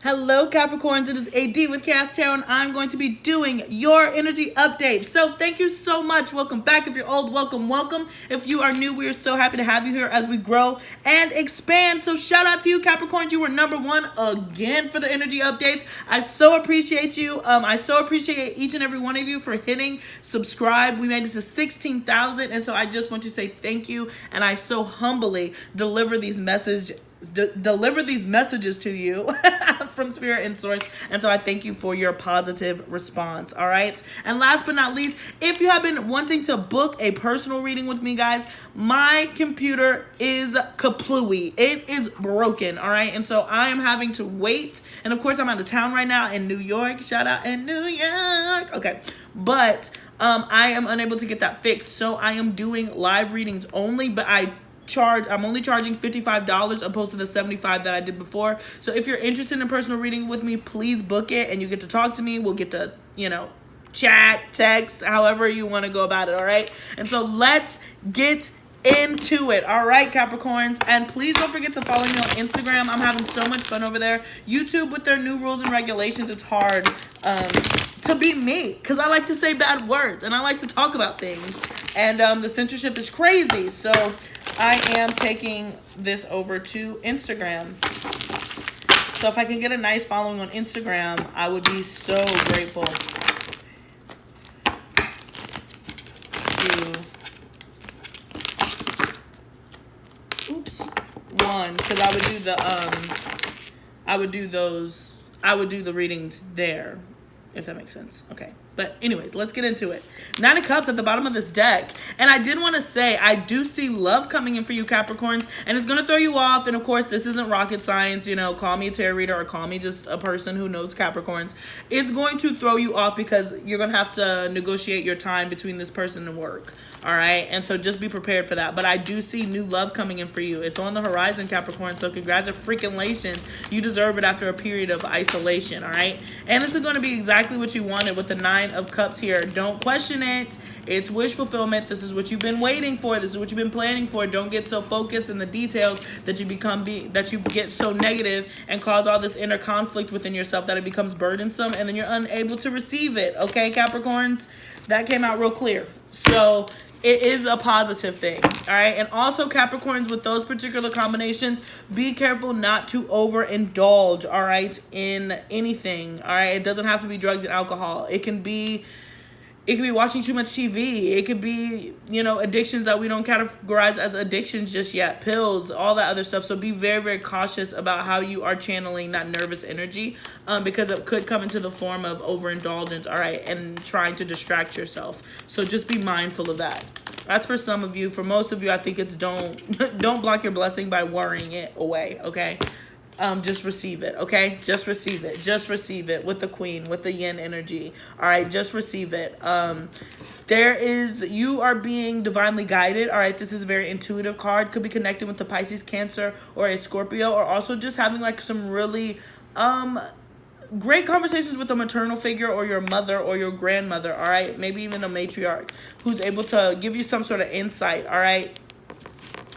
Hello Capricorns, it is AD with Kayxztarot Tarot, and I'm going to be doing your energy update. So thank you so much. Welcome back. If you're old, welcome. If you are new, we are so happy to have you here as we grow and expand. So shout out to you Capricorns. You were #1 again for the energy updates. I so appreciate you. I so appreciate each and every one of you for hitting subscribe. We made it to 16,000, and so I just want to say thank you, and I so humbly deliver these messages to you from Spirit and Source, and so I thank you for your positive response. All right, and last but not least, if you have been wanting to book a personal reading with me, guys, my computer is kaplooey. It is broken. All right, and so I am having to wait, and of course I'm out of town right now in New York. Shout out in New York. Okay, but I am unable to get that fixed, so I am doing live readings only, but I'm only charging $55 opposed to the $75 that I did before. So if you're interested in a personal reading with me, please book it, and you get to talk to me. We'll get to, chat, text, however you want to go about it, all right? And so let's get into it. All right, Capricorns, and please don't forget to follow me on Instagram. I'm having so much fun over there. YouTube, with their new rules and regulations, it's hard to be me, because I like to say bad words and I like to talk about things, and the censorship is crazy. So I am taking this over to Instagram. So if I can get a nice following on Instagram, I would be so grateful. One, because I would do the readings there, if that makes sense. Okay, but anyways, let's get into it. 9 of Cups at the bottom of this deck, and I did want to say I do see love coming in for you Capricorns, and it's going to throw you off. And of course, this isn't rocket science, call me a tarot reader or call me just a person who knows Capricorns. It's going to throw you off because you're going to have to negotiate your time between this person and work. All right, and so just be prepared for that. But I do see new love coming in for you. It's on the horizon, Capricorn, so congratulations. You deserve it after a period of isolation, all right? And this is going to be exactly what you wanted with the 9 of Cups here. Don't question it. It's wish fulfillment. This is what you've been waiting for. This is what you've been planning for. Don't get so focused in the details that you get so negative and cause all this inner conflict within yourself that it becomes burdensome, and then you're unable to receive it, okay, Capricorns? That came out real clear. So it is a positive thing, all right? And also, Capricorns, with those particular combinations, be careful not to overindulge, all right, in anything, all right? It doesn't have to be drugs and alcohol. It can be watching too much TV. It could be, addictions that we don't categorize as addictions just yet. Pills, all that other stuff. So be very, very cautious about how you are channeling that nervous energy, because it could come into the form of overindulgence, all right, and trying to distract yourself. So just be mindful of that. That's for some of you. For most of you, I think it's don't block your blessing by worrying it away, okay? Just receive it, okay? Just receive it. Just receive it with the Queen, with the Yin energy. All right, just receive it. You are being divinely guided. All right, this is a very intuitive card. Could be connected with the Pisces, Cancer, or a Scorpio, or also just having like some really great conversations with a maternal figure or your mother or your grandmother, all right? Maybe even a matriarch who's able to give you some sort of insight, all right?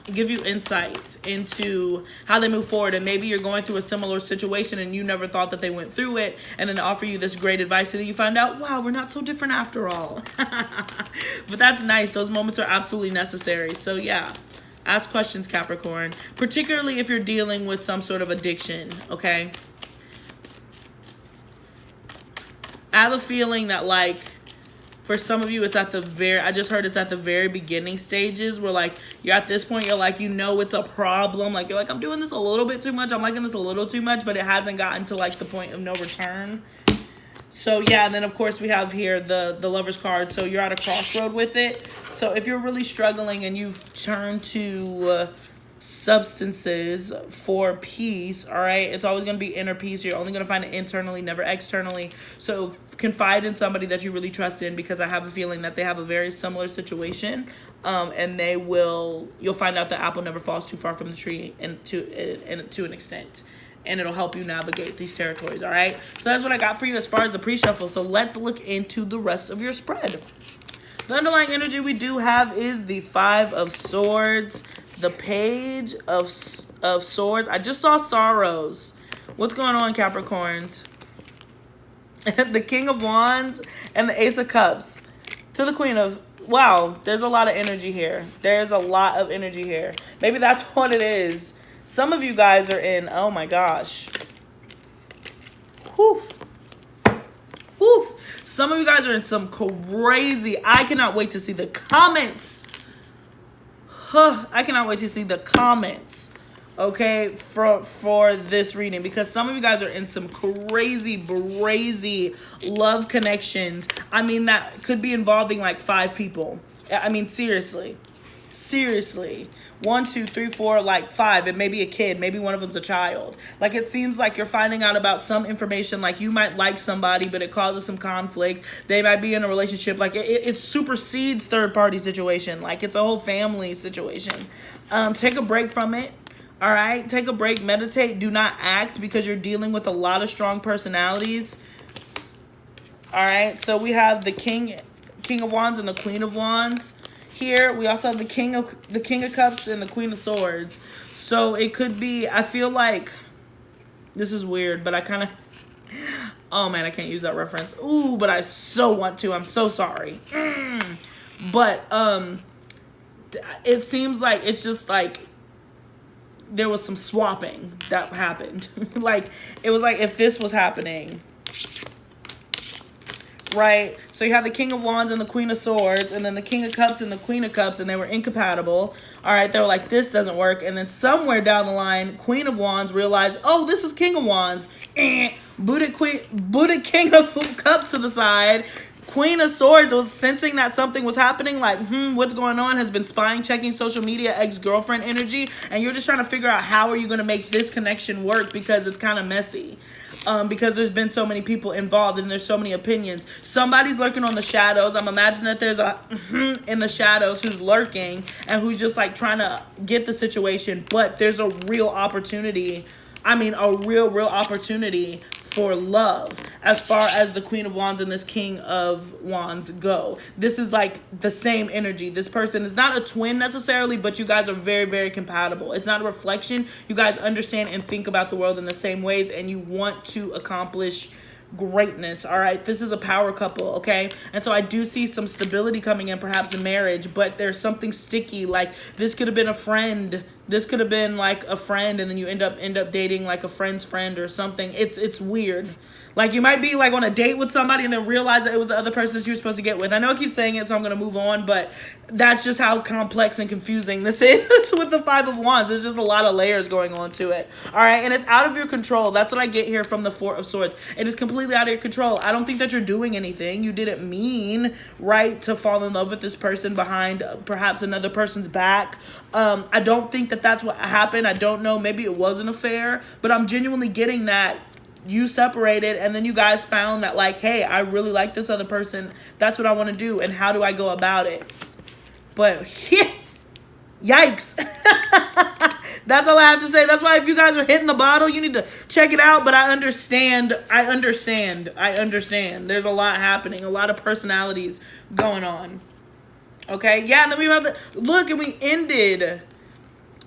Give you insights into how they move forward, and maybe you're going through a similar situation and you never thought that they went through it, and then offer you this great advice, and then you find out, wow, we're not so different after all. But that's nice. Those moments are absolutely necessary. So yeah, ask questions, Capricorn, particularly if you're dealing with some sort of addiction, okay? I have a feeling that, like, for some of you, it's at the very beginning stages where, like, you're at this point, you're like, it's a problem. Like, you're like, I'm doing this a little bit too much. I'm liking this a little too much, but it hasn't gotten to, like, the point of no return. So, yeah, and then, of course, we have here the Lover's card. So you're at a crossroad with it. So if you're really struggling and you've turned to substances for peace, all right, it's always going to be inner peace. You're only going to find it internally, never externally. So confide in somebody that you really trust in, because I have a feeling that they have a very similar situation, and you'll find out the apple never falls too far from the tree, and to an extent, and it'll help you navigate these territories, all right? So that's what I got for you as far as the pre-shuffle. So let's look into the rest of your spread. The underlying energy we do have is the 5 of Swords, the Page of Swords. I just saw sorrows. What's going on, Capricorns? The King of Wands and the Ace of Cups to the Queen of... Wow, there's a lot of energy here. There's a lot of energy here. Maybe that's what it is. Some of you guys are in... Oh, my gosh. Whew. Whew. Some of you guys are in some crazy... I cannot wait to see the comments. I cannot wait to see the comments. Okay, for this reading, because some of you guys are in some crazy brazy love connections. I mean, that could be involving like 5 people. I mean, seriously 1 2 3 4, like 5. It may be a kid, maybe one of them's a child. Like, it seems like you're finding out about some information, like you might like somebody but it causes some conflict. They might be in a relationship, like it supersedes third-party situation, like it's a whole family situation. Take a break from it. All right, take a break, meditate, do not act, because you're dealing with a lot of strong personalities. All right, so we have the King of Wands and the Queen of Wands. Here we also have the King of Cups and the Queen of Swords. So it could be, I feel like, this is weird, but I kind of, oh man, I can't use that reference. Ooh, but I so want to. I'm so sorry. But it seems like it's just like there was some swapping that happened. Like, it was like if this was happening, right? So you have the King of Wands and the Queen of Swords, and then the King of Cups and the Queen of Cups, and they were incompatible. All right, they were like, this doesn't work. And then somewhere down the line, Queen of Wands realized, oh, this is King of Wands. Buddha King of Cups to the side. Queen of Swords was sensing that something was happening, like, what's going on, has been spying, checking social media, ex-girlfriend energy, and you're just trying to figure out how are you going to make this connection work, because it's kind of messy. Because there's been so many people involved and there's so many opinions. Somebody's lurking on the shadows. I'm imagining that there's a in the shadows who's lurking and who's just like trying to get the situation, but there's a real opportunity. I mean, a real opportunity for love as far as the Queen of Wands and this King of Wands go. This is like the same energy. This person is not a twin necessarily, but you guys are very compatible. It's not a reflection. You guys understand and think about the world in the same ways, and you want to accomplish greatness. All right, this is a power couple. Okay, and so I do see some stability coming in, perhaps a marriage, but there's something sticky. Like, this could have been a friend. This could have been like a friend, and then you end up dating like a friend's friend or something. It's weird. Like, you might be like on a date with somebody and then realize that it was the other person that you were supposed to get with. I know I keep saying it, so I'm gonna move on, but that's just how complex and confusing this is with the Five of Wands. There's just a lot of layers going on to it. All right, and it's out of your control. That's what I get here from the Four of Swords. It is completely out of your control. I don't think that you're doing anything. You didn't mean, right, to fall in love with this person behind perhaps another person's back. I don't think that that's what happened. I don't know. Maybe it was an affair, but I'm genuinely getting that you separated and then you guys found that, like, hey, I really like this other person. That's what I want to do. And how do I go about it? But yikes. That's all I have to say. That's why if you guys are hitting the bottle, you need to check it out. But I understand. There's a lot happening. A lot of personalities going on. Okay. Yeah. And then we have look, and we ended.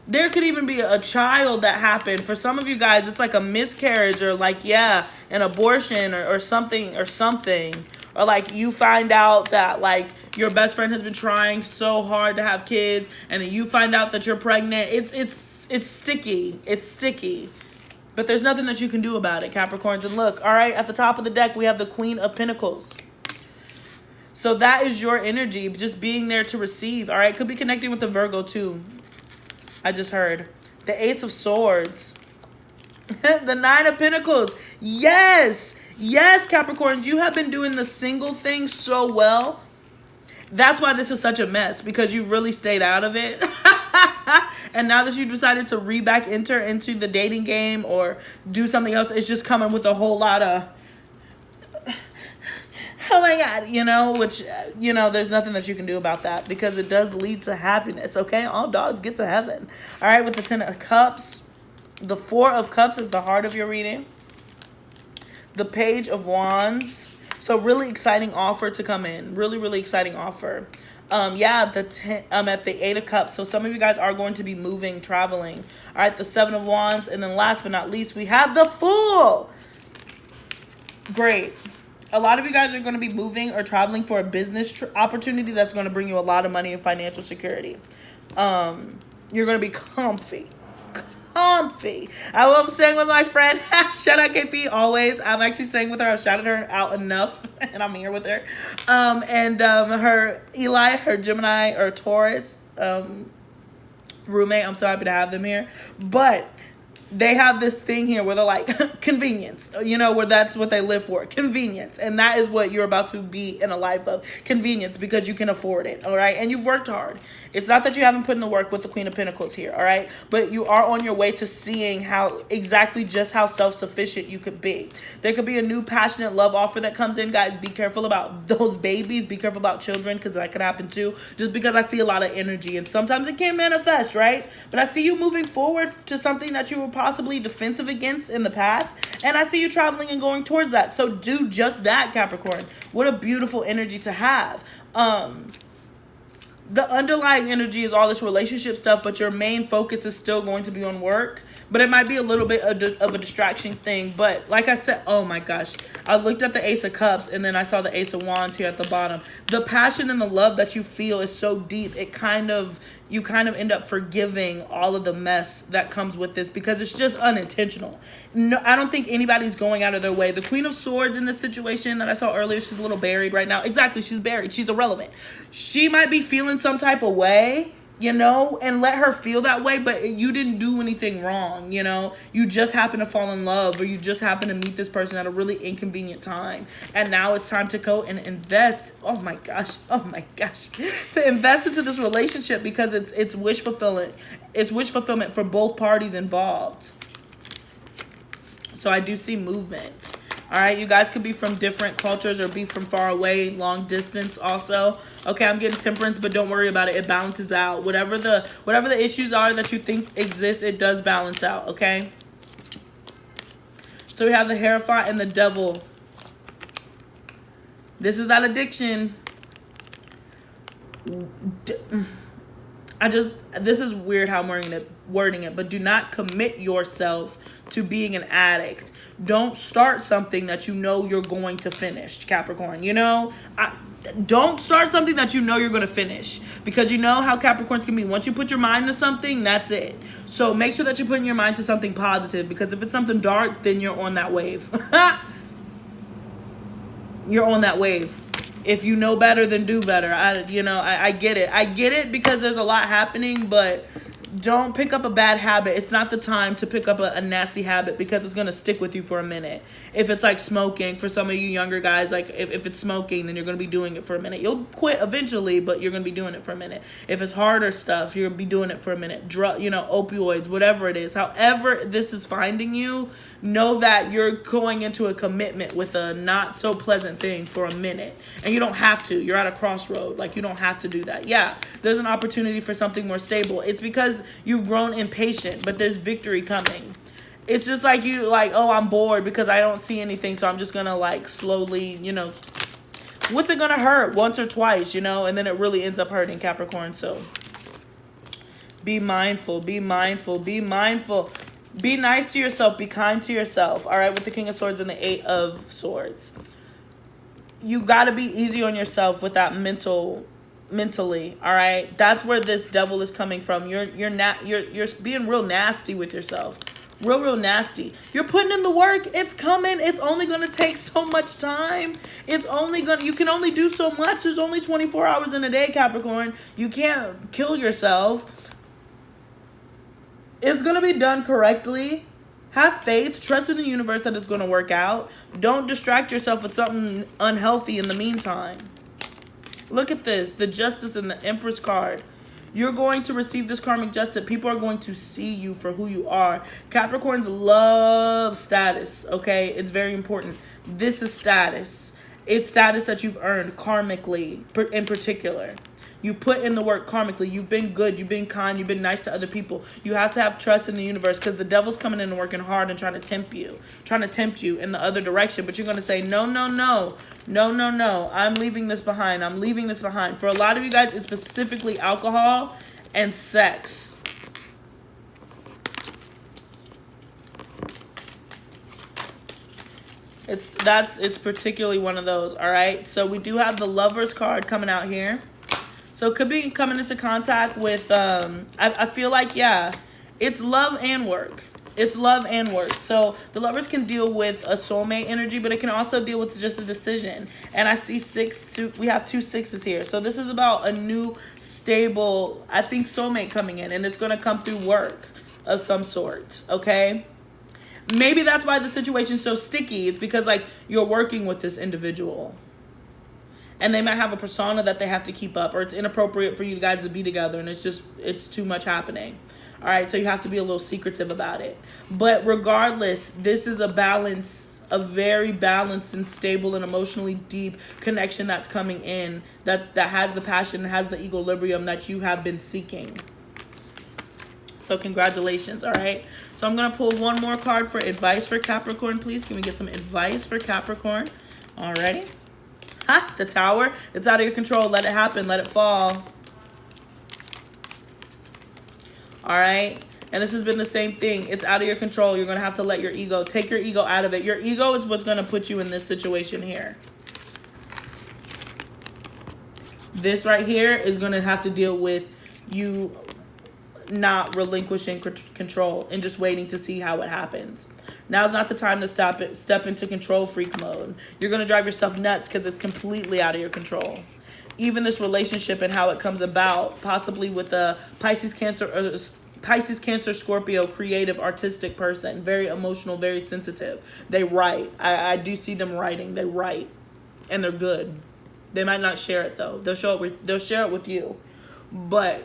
There could even be a child that happened. For some of you guys, it's like a miscarriage or like, yeah, an abortion or something. Or like you find out that like your best friend has been trying so hard to have kids and then you find out that you're pregnant. It's sticky. It's sticky. But there's nothing that you can do about it, Capricorns. And look, all right, at the top of the deck, we have the Queen of Pentacles. So that is your energy, just being there to receive. All right, could be connecting with the Virgo too. I just heard the Ace of Swords, the Nine of Pentacles. Yes, Capricorns, you have been doing the single thing so well. That's why this is such a mess, because you really stayed out of it. And now that you decided to enter into the dating game or do something else, it's just coming with a whole lot of, oh my God, which, there's nothing that you can do about that because it does lead to happiness, okay? All dogs get to heaven. All right, with the Ten of Cups, the Four of Cups is the heart of your reading. The Page of Wands. So really exciting offer to come in. Really exciting offer. Yeah, at the 8 of Cups. So some of you guys are going to be moving, traveling. All right, the 7 of Wands, and then last but not least, we have the Fool. Great. A lot of you guys are going to be moving or traveling for a business opportunity that's going to bring you a lot of money and financial security. You're going to be comfy. I'm staying with my friend. Shout out KP always. I'm actually staying with her. I've shouted her out enough, and I'm here with her. Her Eli, her Gemini or Taurus roommate. I'm so happy to have them here. But they have this thing here where they're like, convenience, where that's what they live for, convenience. And that is what you're about to be in a life of, convenience, because you can afford it, all right? And you've worked hard. It's not that you haven't put in the work with the Queen of Pentacles here, all right? But you are on your way to seeing how self-sufficient you could be. There could be a new passionate love offer that comes in, guys. Be careful about those babies. Be careful about children, because that could happen too, just because I see a lot of energy. And sometimes it can manifest, right? But I see you moving forward to something that you were possibly defensive against in the past, and I see you traveling and going towards that. So do just that, Capricorn. What a beautiful energy to have. The underlying energy is all this relationship stuff, but your main focus is still going to be on work. But it might be a little bit of a distraction thing. But like I said, oh my gosh, I looked at the Ace of Cups and then I saw the Ace of Wands here at the bottom. The passion and the love that you feel is so deep. You kind of end up forgiving all of the mess that comes with this, because it's just unintentional. No, I don't think anybody's going out of their way. The Queen of Swords in this situation that I saw earlier, she's a little buried right now. Exactly, she's buried. She's irrelevant. She might be feeling some type of way, and let her feel that way, but you didn't do anything wrong, you just happen to fall in love, or you just happen to meet this person at a really inconvenient time, and now it's time to go and invest. Oh my gosh, to invest into this relationship, because it's wish fulfillment. It's wish fulfillment for both parties involved. So I do see movement. All right, you guys could be from different cultures or be from far away, long distance also. Okay, I'm getting Temperance, but don't worry about it. It balances out. Whatever the issues are that you think exist, it does balance out, okay? So we have the Hierophant and the Devil. This is that addiction. This is weird how I'm wording it, but do not commit yourself to being an addict. Don't start something that you're going to finish, Capricorn. Don't start something that you're going to finish, because how Capricorns can be. Once you put your mind to something, that's it. So make sure that you're putting your mind to something positive, because if it's something dark, then you're on that wave. You're on that wave. If you know better, then do better. I get it. I get it, because there's a lot happening, but don't pick up a bad habit. It's not the time to pick up a nasty habit, because it's going to stick with you for a minute. If it's like smoking, for some of you younger guys, like if it's smoking, then you're going to be doing it for a minute. You'll quit eventually, but you're going to be doing it for a minute. If it's harder stuff, you're going to be doing it for a minute. Opioids, whatever it is. However this is finding you, know that you're going into a commitment with a not so pleasant thing for a minute. And you don't have to. You're at a crossroad. Like, you don't have to do that. Yeah, there's an opportunity for something more stable. It's because you've grown impatient, but there's victory coming. It's just like oh, I'm bored because I don't see anything, so I'm just gonna slowly, what's it gonna hurt once or twice, and then it really ends up hurting, Capricorn. So be mindful, be mindful, be mindful. Be nice to yourself, be kind to yourself, all right, with the King of Swords and the 8 of Swords. You got to be easy on yourself with that mentally, all right? That's where this Devil is coming from. You're being real nasty with yourself. Real nasty. You're putting in the work. It's coming. It's only going to take so much time. You can only do so much. There's only 24 hours in a day, Capricorn. You can't kill yourself. It's going to be done correctly. Have faith. Trust in the universe that it's going to work out. Don't distract yourself with something unhealthy in the meantime. Look at this. The Justice and the Empress card. You're going to receive this karmic justice. People are going to see you for who you are. Capricorns love status, okay? It's very important. This is status. It's status that you've earned karmically in particular. You put in the work karmically. You've been good. You've been kind. You've been nice to other people. You have to have trust in the universe, because the devil's coming in and working hard and trying to tempt you in the other direction. But you're going to say, no, no, no, no, no, no. I'm leaving this behind. I'm leaving this behind. For a lot of you guys, it's specifically alcohol and sex. It's particularly one of those. All right. So we do have the Lovers card coming out here. So it could be coming into contact with, I feel like, yeah, it's love and work. It's love and work. So the Lovers can deal with a soulmate energy, but it can also deal with just a decision. And I see we have 2 6s here. So this is about a new, stable, I think, soulmate coming in. And it's going to come through work of some sort, okay? Maybe that's why the situation's so sticky. It's because, like, you're working with this individual. And they might have a persona that they have to keep up, or it's inappropriate for you guys to be together, and it's too much happening. All right, so you have to be a little secretive about it. But regardless, this is a very balanced and stable and emotionally deep connection that's coming in, that has the passion, has the equilibrium that you have been seeking. So congratulations, all right? So I'm going to pull one more card for advice for Capricorn, please. Can we get some advice for Capricorn? Alrighty. Ha, the Tower. It's out of your control. Let it happen. Let it fall. All right. And this has been the same thing. It's out of your control. You're going to have to let your ego, take your ego out of it. Your ego is what's going to put you in this situation here. This right here is going to have to deal with you not relinquishing control and just waiting to see how it happens. Now's not the time to step into control freak mode. You're going to drive yourself nuts because it's completely out of your control. Even this relationship and how it comes about, possibly with a Pisces, Cancer, Scorpio, creative, artistic person, very emotional, very sensitive. They write. I do see them writing. They write, and they're good. They might not share it though. They'll share it with you, but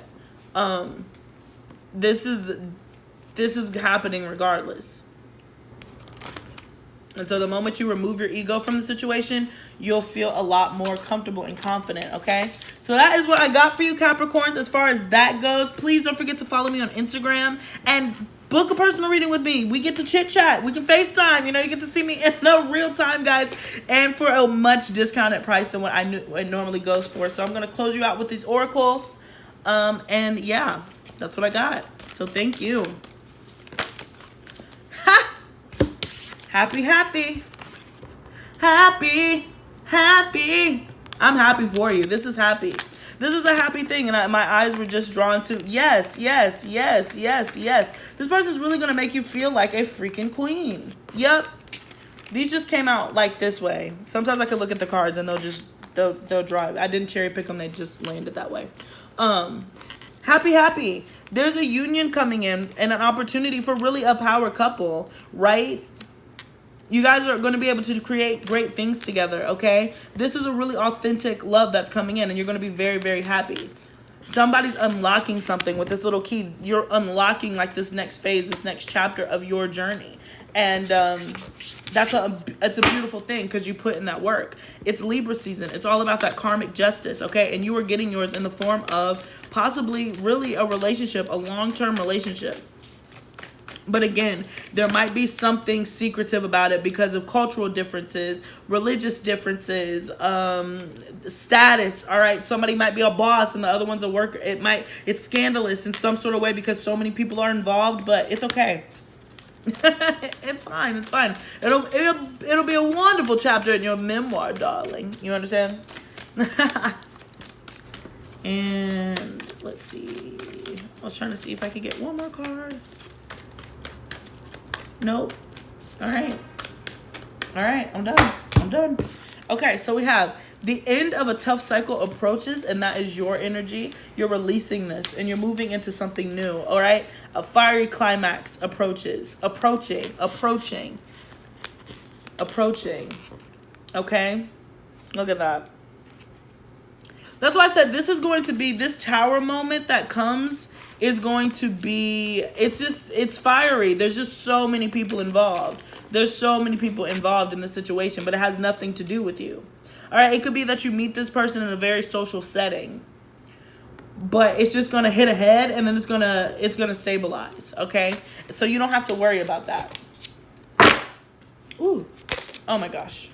this is happening regardless. And so the moment you remove your ego from the situation, you'll feel a lot more comfortable and confident, okay? So that is what I got for you, Capricorns, as far as that goes. Please don't forget to follow me on Instagram and book a personal reading with me. We get to chit-chat. We can FaceTime. You know, you get to see me in the real time, guys, and for a much discounted price than what it normally goes for. So I'm going to close you out with these oracles. And yeah, that's what I got. So thank you. Ha! Happy, happy. Happy, happy. I'm happy for you. This is happy. This is a happy thing. And my eyes were just drawn to, yes, yes, yes, yes, yes. This person's really going to make you feel like a freaking queen. Yep. These just came out like this way. Sometimes I could look at the cards and they'll drive. I didn't cherry pick them. They just landed that way. Happy, happy. There's a union coming in and an opportunity for really a power couple, right? You guys are going to be able to create great things together, okay? This is a really authentic love that's coming in, and you're going to be very, very happy. Somebody's unlocking something with this little key. You're unlocking like this next phase, this next chapter of your journey. And it's a beautiful thing because you put in that work. It's Libra season. It's all about that karmic justice, okay? And you are getting yours in the form of possibly really a relationship, a long-term relationship. But again, there might be something secretive about it because of cultural differences, religious differences, status. All right, somebody might be a boss and the other one's a worker. It's scandalous in some sort of way because so many people are involved, but it's okay. It's fine. It's fine. It'll be a wonderful chapter in your memoir, darling. You understand? And let's see. I was trying to see if I could get one more card. Nope. All right. I'm done. Okay, so we have the end of a tough cycle approaches, and that is your energy. You're releasing this, and you're moving into something new, all right? A fiery climax approaches. Approaching. Okay? Look at that. That's why I said this is going to be, this tower moment that comes is going to be, it's fiery. There's just so many people involved. There's so many people involved in the situation, but it has nothing to do with you. All right, it could be that you meet this person in a very social setting. but it's just gonna hit a head and then it's gonna stabilize, okay? So you don't have to worry about that. Ooh, oh my gosh.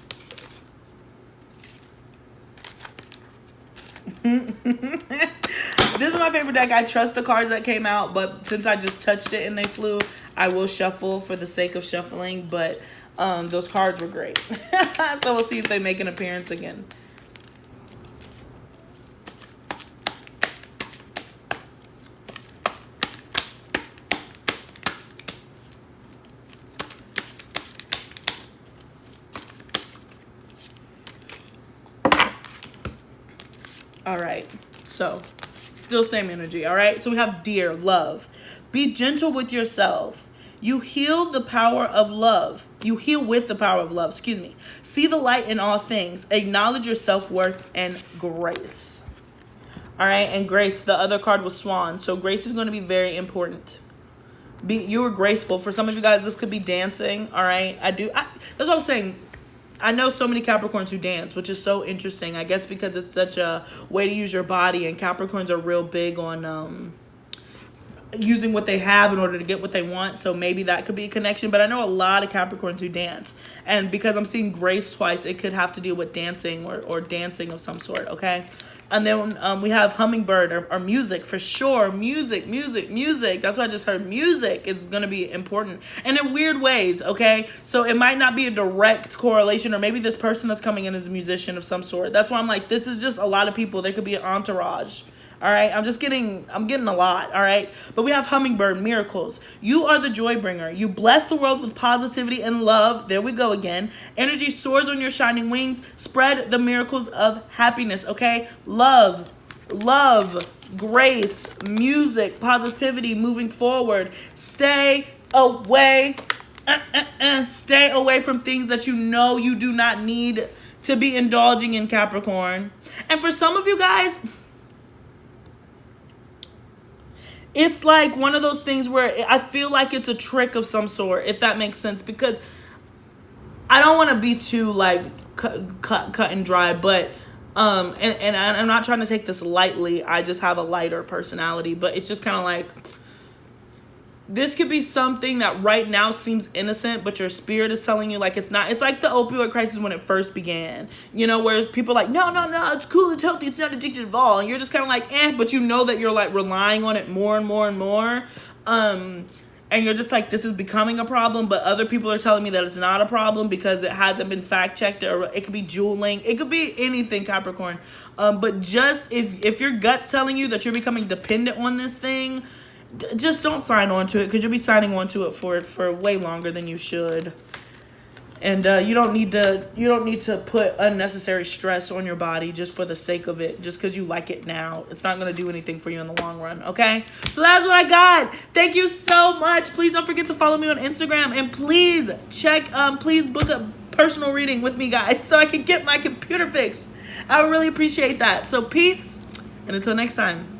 This is my favorite deck. I trust the cards that came out, but since I just touched it and they flew, I will shuffle for the sake of shuffling, but those cards were great. So we'll see if they make an appearance again. All right, so still same energy. All right, so we have dear, love. Be gentle with yourself. You heal the power of love. You heal with the power of love, excuse me. See the light in all things. Acknowledge your self-worth and grace. All right, and grace, the other card was swan. So grace is going to be very important. You were graceful. For some of you guys, this could be dancing. All right, that's what I was saying. I know so many Capricorns who dance, which is so interesting. I guess because it's such a way to use your body, and Capricorns are real big on using what they have in order to get what they want. So maybe that could be a connection. But I know a lot of Capricorns who dance. And because I'm seeing grace twice, it could have to deal with dancing or dancing of some sort, okay? And then we have hummingbird or music for sure. Music. That's what I just heard. Music is going to be important. And in weird ways, okay? So it might not be a direct correlation, or maybe this person that's coming in is a musician of some sort. That's why I'm like, this is just a lot of people. There could be an entourage. All right, I'm getting a lot, all right? But we have hummingbird, miracles. You are the joy bringer. You bless the world with positivity and love. There we go again. Energy soars on your shining wings. Spread the miracles of happiness, okay? Love, grace, music, positivity, moving forward. Stay away. Stay away from things that you know you do not need to be indulging in, Capricorn. And for some of you guys, it's like one of those things where I feel like it's a trick of some sort, if that makes sense, because I don't want to be too like cut and dry, but and I'm not trying to take this lightly. I just have a lighter personality, but it's just kind of like, this could be something that right now seems innocent, but your spirit is telling you like it's not. It's like the opioid crisis when it first began, you know, where people are like, no, it's cool, it's healthy, it's not addictive at all. And you're just kind of like, but you know that you're like relying on it more and more and more. And you're just like, this is becoming a problem, but other people are telling me that it's not a problem because it hasn't been fact checked, or it could be juuling. It could be anything, Capricorn. But just if your gut's telling you that you're becoming dependent on this thing, just don't sign on to it, because you'll be signing on to it for way longer than you should. And you don't need to put unnecessary stress on your body just for the sake of it, just because you like it now. It's not going to do anything for you in the long run, okay? So that's what I got. Thank you so much. Please don't forget to follow me on Instagram, and please please book a personal reading with me, guys, so I can get my computer fixed. I would really appreciate that. So peace, and until next time.